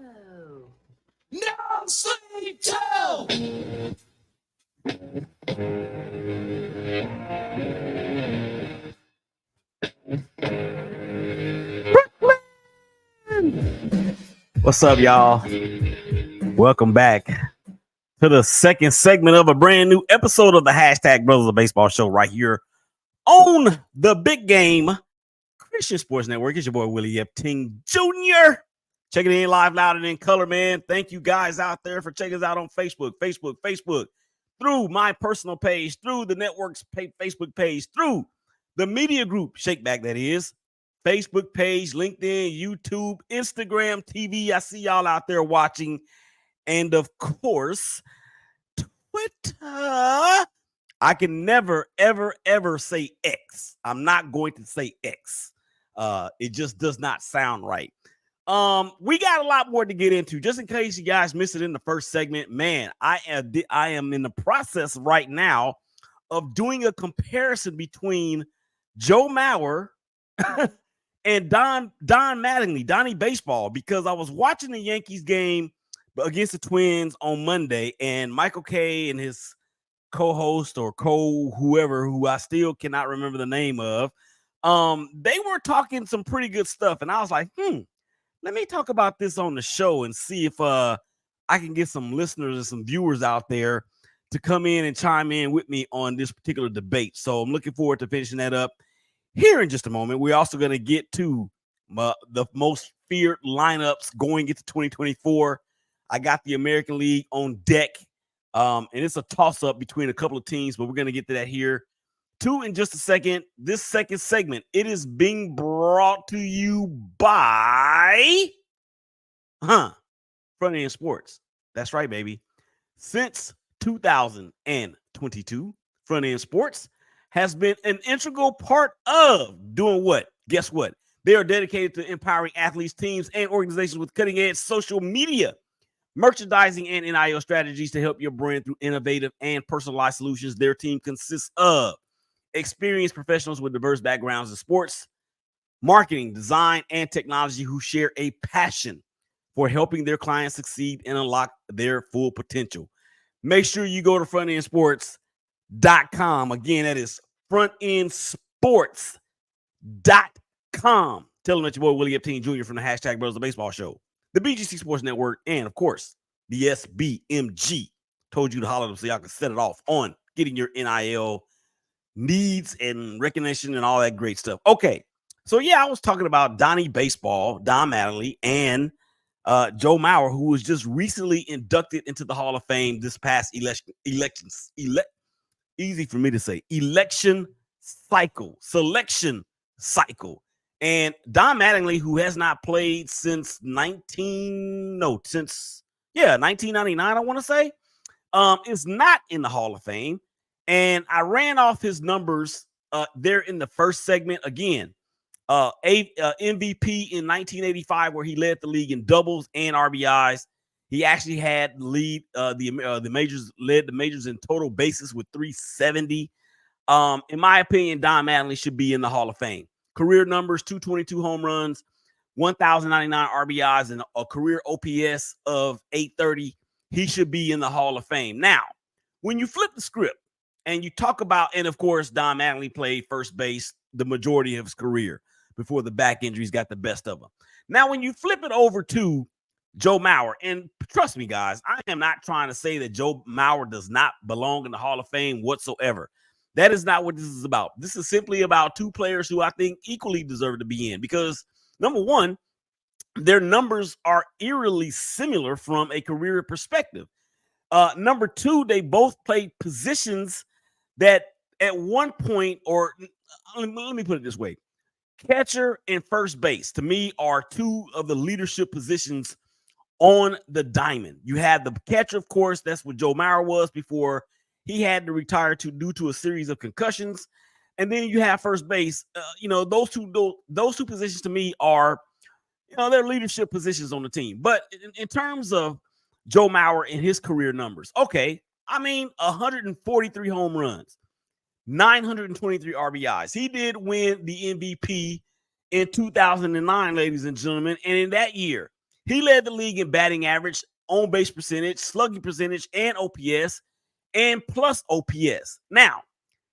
No. No, sweet Joe! What's up, y'all? Welcome back to the second segment of a brand new episode of the hashtag Brothers of Baseball show right here on the Big Game Christian Sports Network. It's your boy Willie Epting Jr. Checking in live, loud, and in color, man. Thank you guys out there for checking us out on Facebook, through my personal page, through the network's Facebook page, through the media group, ShakeBack, that is. Facebook page, LinkedIn, YouTube, Instagram, TV. I see y'all out there watching. And of course, Twitter. I can never, ever, ever say X. I'm not going to say X. It just does not sound right. We got a lot more to get into. Just in case you guys missed it in the first segment, man, I am in the process right now of doing a comparison between Joe Mauer and Don Mattingly, Donnie Baseball, because I was watching the Yankees game against the Twins on Monday, and Michael Kay and his co-host or whoever, who I still cannot remember the name of, they were talking some pretty good stuff, and I was like, let me talk about this on the show and see if I can get some listeners and some viewers out there to come in and chime in with me on this particular debate. So I'm looking forward to finishing that up here in just a moment. We're also going to get to the most feared lineups going into 2024. I got the American League on deck, and it's a toss-up between a couple of teams, but we're going to get to that here too in just a second. This second segment, it is being brought to you by Front End Sports. That's right, baby. Since 2022, Front End Sports has been an integral part of doing what? Guess what? They are dedicated to empowering athletes, teams, and organizations with cutting-edge social media, merchandising, and NIL strategies to help your brand through innovative and personalized solutions. Their team consists of experienced professionals with diverse backgrounds in sports, marketing, design, and technology who share a passion for helping their clients succeed and unlock their full potential. Make sure you go to frontendsports.com. Again, that is frontendsports.com. Tell them that your boy Willie Epting Jr. from the hashtag Brothers of Baseball show, the BGC Sports Network, and of course, the SBMG told you to holler them so y'all can set it off on getting your NIL needs and recognition and all that great stuff. Okay, so yeah, I was talking about Donnie Baseball, Don Mattingly, and Joe Mauer, who was just recently inducted into the Hall of Fame this past election cycle. And Don Mattingly, who has not played since 1999, I want to say, is not in the Hall of Fame. And I ran off his numbers there in the first segment. Again, MVP in 1985, where he led the league in doubles and RBIs. He actually had led the majors in total bases with 370. In my opinion, Don Mattingly should be in the Hall of Fame. Career numbers: 222 home runs, 1,099 RBIs, and a career OPS of 830. He should be in the Hall of Fame. Now, when you flip the script and you talk about, and of course, Don Mattingly played first base the majority of his career before the back injuries got the best of him. Now, when you flip it over to Joe Mauer, and trust me, guys, I am not trying to say that Joe Mauer does not belong in the Hall of Fame whatsoever. That is not what this is about. This is simply about two players who I think equally deserve to be in because, number one, their numbers are eerily similar from a career perspective. Number two, they both played positions that at one point, or let me put it this way, catcher and first base, to me, are two of the leadership positions on the diamond. You have the catcher, of course, that's what Joe Mauer was before he had to retire due to a series of concussions. And then you have first base. Those two positions to me are, they're leadership positions on the team. But in terms of Joe Mauer and his career numbers, okay, 143 home runs, 923 RBIs. He did win the MVP in 2009, ladies and gentlemen. And in that year, He led the league in batting average, on base percentage, slugging percentage, and OPS, and plus OPS. Now,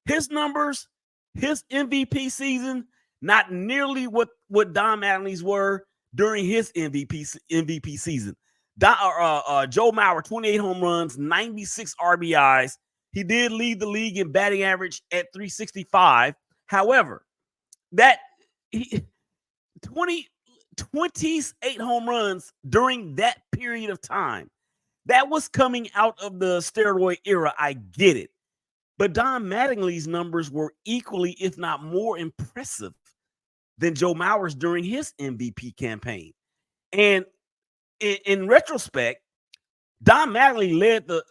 his numbers, his MVP season, not nearly what Don Mattingly's were during his MVP season. Joe Mauer, 28 home runs, 96 RBIs. He did lead the league in batting average at 365. However, that 28 home runs during that period of time, that was coming out of the steroid era. I get it. But Don Mattingly's numbers were equally, if not more, impressive than Joe Mauer's during his MVP campaign. And in retrospect, Don Mattingly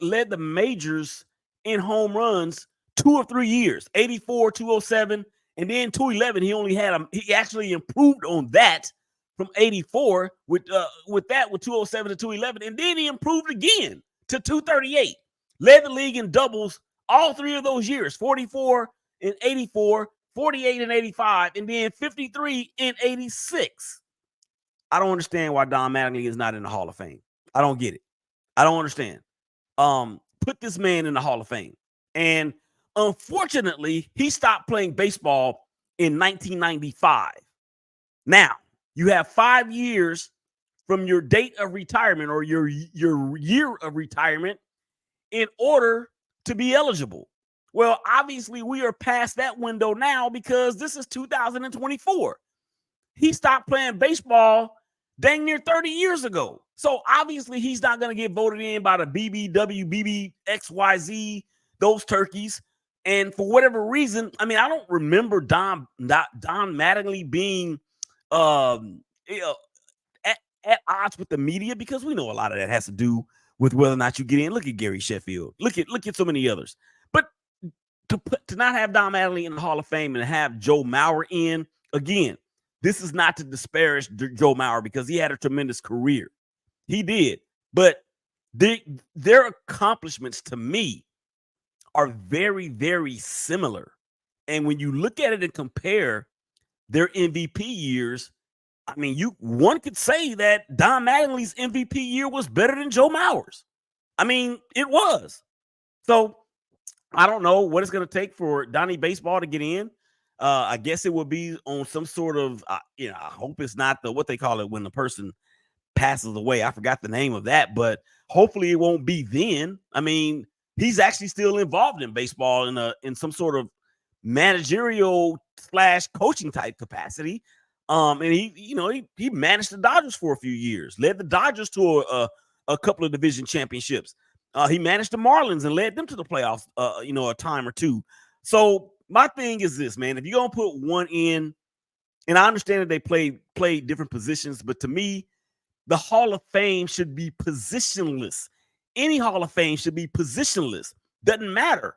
led the majors in home runs 2 or 3 years, 84, 207, and then 211. He actually improved on that from 84 with 207 to 211, and then he improved again to 238. Led the league in doubles all 3 of those years, 44 and 84, 48 and 85, and then 53 and 86. I don't understand why Don Mattingly is not in the Hall of Fame. I don't get it. I don't understand. Put this man in the Hall of Fame. And unfortunately, he stopped playing baseball in 1995. Now, you have 5 years from your date of retirement or your year of retirement in order to be eligible. Well, obviously, we are past that window now because this is 2024. He stopped playing baseball dang near 30 years ago. So obviously he's not going to get voted in by the BBW, BBXYZ, those turkeys. And for whatever reason, I mean, I don't remember Don Mattingly being at odds with the media, because we know a lot of that has to do with whether or not you get in. Look at Gary Sheffield. Look at so many others. But to not have Don Mattingly in the Hall of Fame and have Joe Mauer in, again, this is not to disparage Joe Mauer because he had a tremendous career. He did. But their accomplishments to me are very, very similar. And when you look at it and compare their MVP years, I mean, one could say that Don Mattingly's MVP year was better than Joe Mauer's. I mean, it was. So I don't know what it's going to take for Donnie Baseball to get in. I guess it would be on some sort of, I hope it's not what they call it when the person passes away. I forgot the name of that, but hopefully it won't be then. I mean, he's actually still involved in baseball in some sort of managerial / coaching type capacity. And he managed the Dodgers for a few years, led the Dodgers to a couple of division championships. He managed the Marlins and led them to the playoffs, a time or two. So my thing is this, man, if you're going to put one in, and I understand that they play different positions, but to me, the Hall of Fame should be positionless. Any Hall of Fame should be positionless. Doesn't matter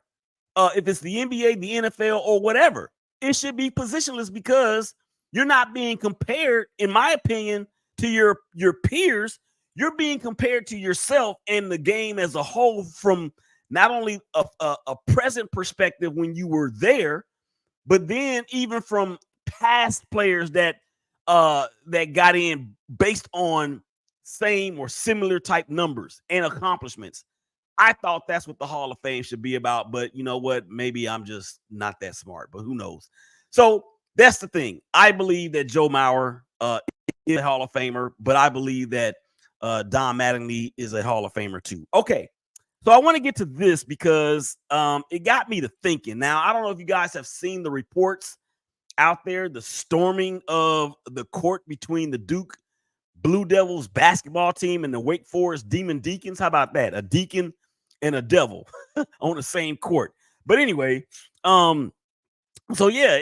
if it's the NBA, the NFL, or whatever. It should be positionless because you're not being compared, in my opinion, to your peers. You're being compared to yourself and the game as a whole from not only a present perspective when you were there, but then even from past players that got in based on same or similar type numbers and accomplishments. I thought that's what the Hall of Fame should be about, but you know what? Maybe I'm just not that smart, but who knows? So that's the thing. I believe that Joe Mauer is a Hall of Famer, but I believe that Don Mattingly is a Hall of Famer too. Okay. So I want to get to this because it got me to thinking. Now, I don't know if you guys have seen the reports out there, the storming of the court between the Duke Blue Devils basketball team and the Wake Forest Demon Deacons. How about that? A deacon and a devil on the same court. But anyway, so yeah,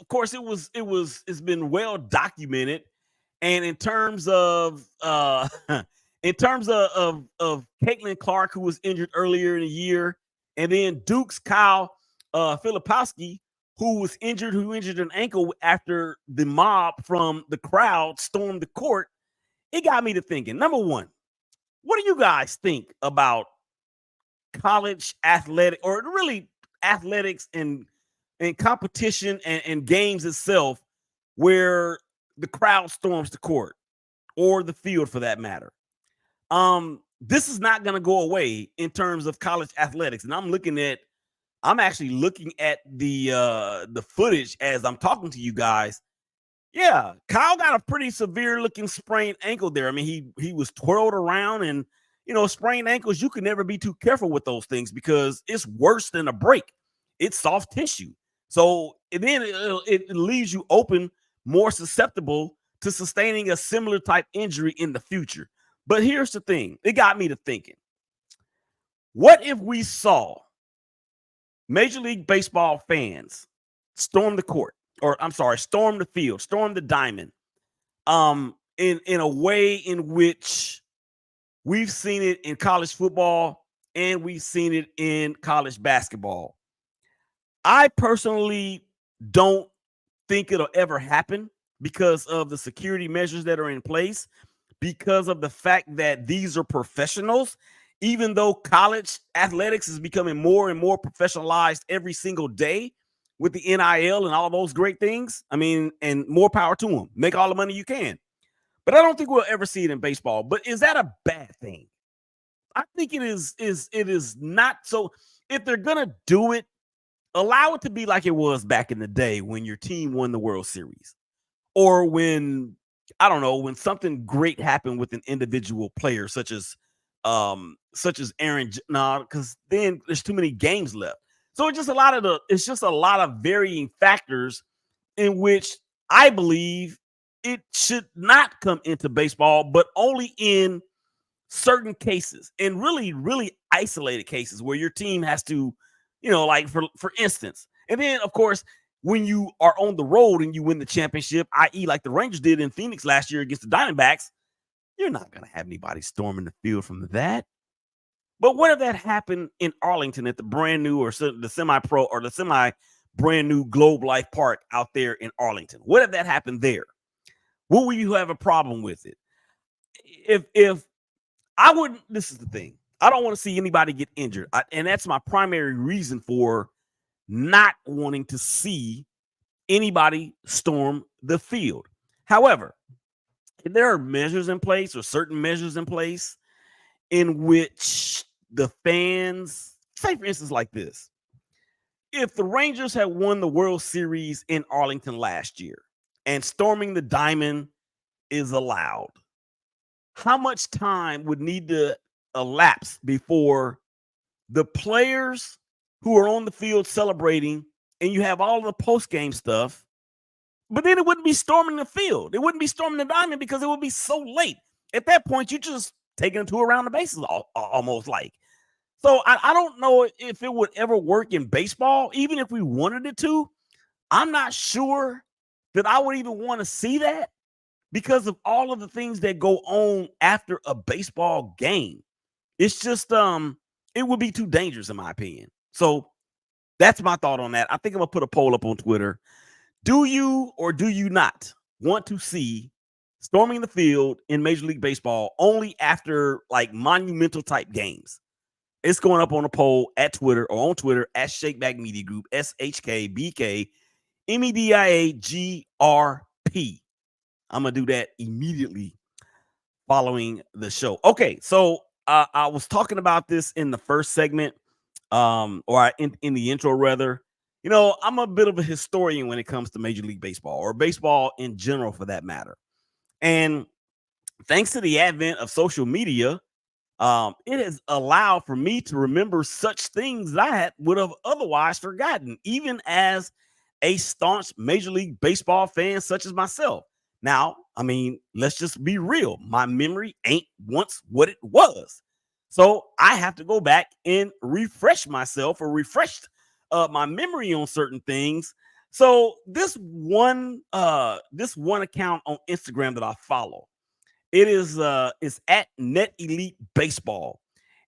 of course it's been well documented. And in terms of Caitlin Clark, who was injured earlier in the year, and then Duke's Kyle Filipowski, who injured an ankle after the mob from the crowd stormed the court, it got me to thinking, number one, what do you guys think about college athletic, or really athletics and competition and games itself, where the crowd storms the court? or the field for that matter. This is not going to go away in terms of college athletics. And I'm actually looking at the footage as I'm talking to you guys. Yeah, Kyle got a pretty severe looking sprained ankle there. I mean, he was twirled around, and sprained ankles, you can never be too careful with those things because it's worse than a break. It's soft tissue. So then it leaves you open, more susceptible to sustaining a similar type injury in the future. But here's the thing. It got me to thinking. What if we saw Major League Baseball fans storm the court, storm the field, storm the diamond, in a way in which we've seen it in college football and we've seen it in college basketball? I personally don't think it'll ever happen because of the security measures that are in place, because of the fact that these are professionals. Even though college athletics is becoming more and more professionalized every single day with the NIL and all those great things, I mean, and more power to them. Make all the money you can. But I don't think we'll ever see it in baseball. But is that a bad thing? I think it is not. So if they're gonna do it, allow it to be like it was back in the day when your team won the World Series, or when, I don't know, when something great happened with an individual player, such as Aaron. Because then there's too many games left. So it's just a lot of varying factors in which I believe it should not come into baseball, but only in certain cases, and really, really isolated cases where your team has to, like for instance. And then, of course, when you are on the road and you win the championship, i.e. like the Rangers did in Phoenix last year against the Diamondbacks, you're not going to have anybody storming the field from that. But what if that happened in Arlington at the brand new or the semi-pro or the semi-brand new Globe Life Park out there in Arlington? What if that happened there? Will you have a problem with it? If I wouldn't, this is the thing. I don't want to see anybody get injured. And that's my primary reason for not wanting to see anybody storm the field. However, if there are measures in place or certain measures in place in which the fans, say for instance like this, if the Rangers had won the World Series in Arlington last year and storming the diamond is allowed, how much time would need to elapse before the players who are on the field celebrating, and you have all the post-game stuff, but then it wouldn't be storming the field. It wouldn't be storming the diamond because it would be so late. At that point, you just taking a tour around the bases almost like. So I don't know if it would ever work in baseball, even if we wanted it to. I'm not sure that I would even want to see that because of all of the things that go on after a baseball game. It's just it would be too dangerous in my opinion. So that's my thought on that. I think I'm gonna put a poll up on Twitter. Do you or do you not want to see storming the field in Major League Baseball only after like monumental type games? It's going up on a poll at Twitter or on Twitter at ShakeBack Media Group, SHKBK MEDIAGRP. I'm going to do that immediately following the show. Okay, so I was talking about this in the first segment, or in the intro rather. I'm a bit of a historian when it comes to Major League Baseball or baseball in general for that matter. And thanks to the advent of social media, it has allowed for me to remember such things that I would have otherwise forgotten, even as a staunch Major League Baseball fan such as myself. Now, I mean, let's just be real. My memory ain't once what it was. So I have to go back and refresh myself or refresh my memory on certain things. So this one account on Instagram that I follow, it is at Net Elite Baseball,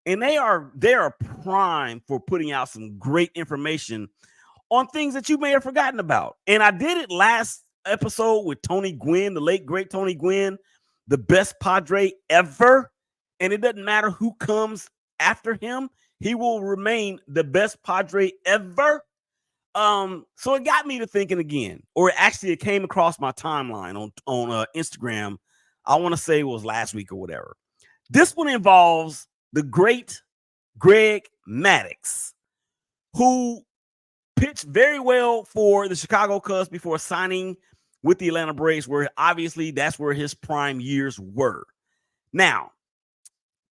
and they are prime for putting out some great information on things that you may have forgotten about. And I did it last episode with Tony Gwynn, the late great Tony Gwynn, the best Padre ever. And it doesn't matter who comes after him, he will remain the best Padre ever. So it got me to thinking again, or it came across my timeline on Instagram. I want to say it was last week or whatever. This one involves the great Greg Maddux, who pitched very well for the Chicago Cubs before signing with the Atlanta Braves, where obviously that's where his prime years were. Now,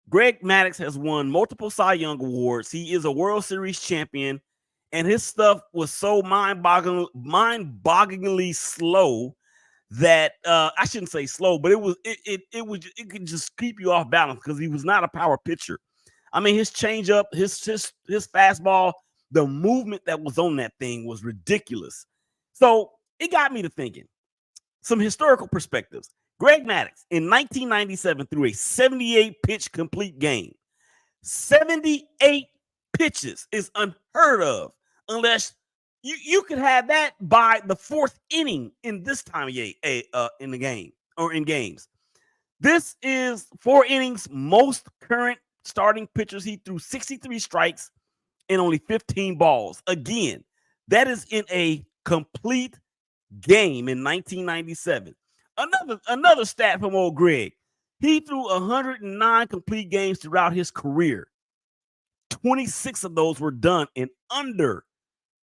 Greg Maddux has won multiple Cy Young awards. He is a World Series champion, and his stuff was so mind-bogglingly slow that I shouldn't say slow, but it could just keep you off balance because he was not a power pitcher. I mean, his changeup, his fastball, the movement that was on that thing was ridiculous. So it got me to thinking. Some historical perspectives. Greg Maddux in 1997 threw a 78-pitch complete game. 78 pitches is unheard of unless you could have that by the fourth inning in this time of in the game or in games. This is 4 innings. Most current starting pitchers, he threw 63 strikes and only 15 balls. Again, that is in a complete game in 1997. Another stat from old Greg. He threw 109 complete games throughout his career. 26 of those were done in under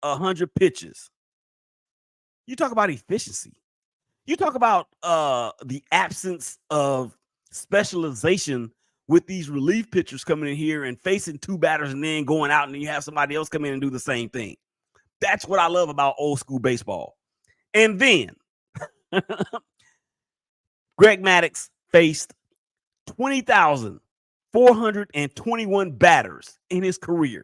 100 pitches. You talk about efficiency. You talk about the absence of specialization with these relief pitchers coming in here and facing 2 batters and then going out and then you have somebody else come in and do the same thing. That's what I love about old school baseball. And then Greg Maddux faced 20,421 batters in his career.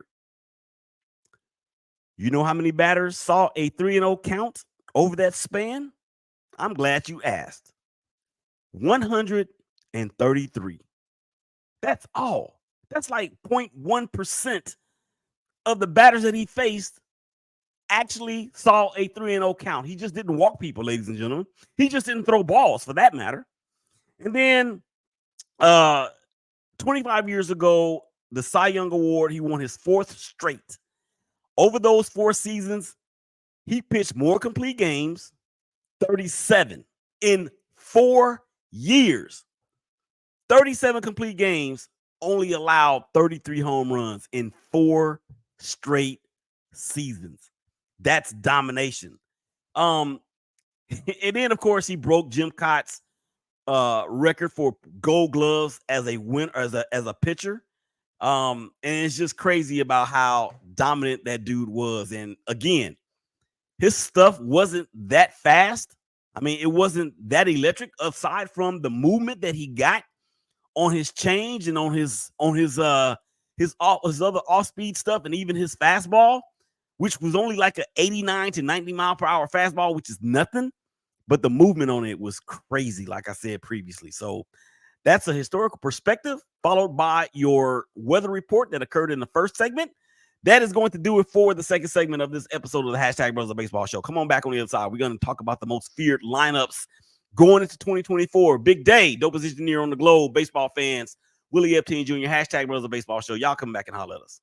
You know how many batters saw a 3-0 count over that span? I'm glad you asked. 133. That's all. That's like 0.1% of the batters that he faced actually saw a 3-0 count. He just didn't walk people, ladies and gentlemen. He just didn't throw balls for that matter. And then 25 years ago, the Cy Young Award, he won his 4th straight. Over those 4 seasons, he pitched more complete games, 37 in 4 years. 37 complete games, only allowed 33 home runs in 4 straight seasons. That's domination. And then, of course, he broke Jim Cott's record for Gold Gloves as a winner, as a pitcher. And it's just crazy about how dominant that dude was. And again, his stuff wasn't that fast. I mean, it wasn't that electric aside from the movement that he got on his change and on his other off-speed stuff and even his fastball, which was only like an 89 to 90 mile per hour fastball, which is nothing. But the movement on it was crazy, like I said previously. So that's a historical perspective, followed by your weather report that occurred in the first segment. That is going to do it for the second segment of this episode of the Hashtag Brothers of Baseball Show. Come on back on the other side. We're going to talk about the most feared lineups going into 2024. Big day, dopest engineer on the globe, baseball fans. Willie Epting Jr., Hashtag Brothers of Baseball Show. Y'all come back and holler at us.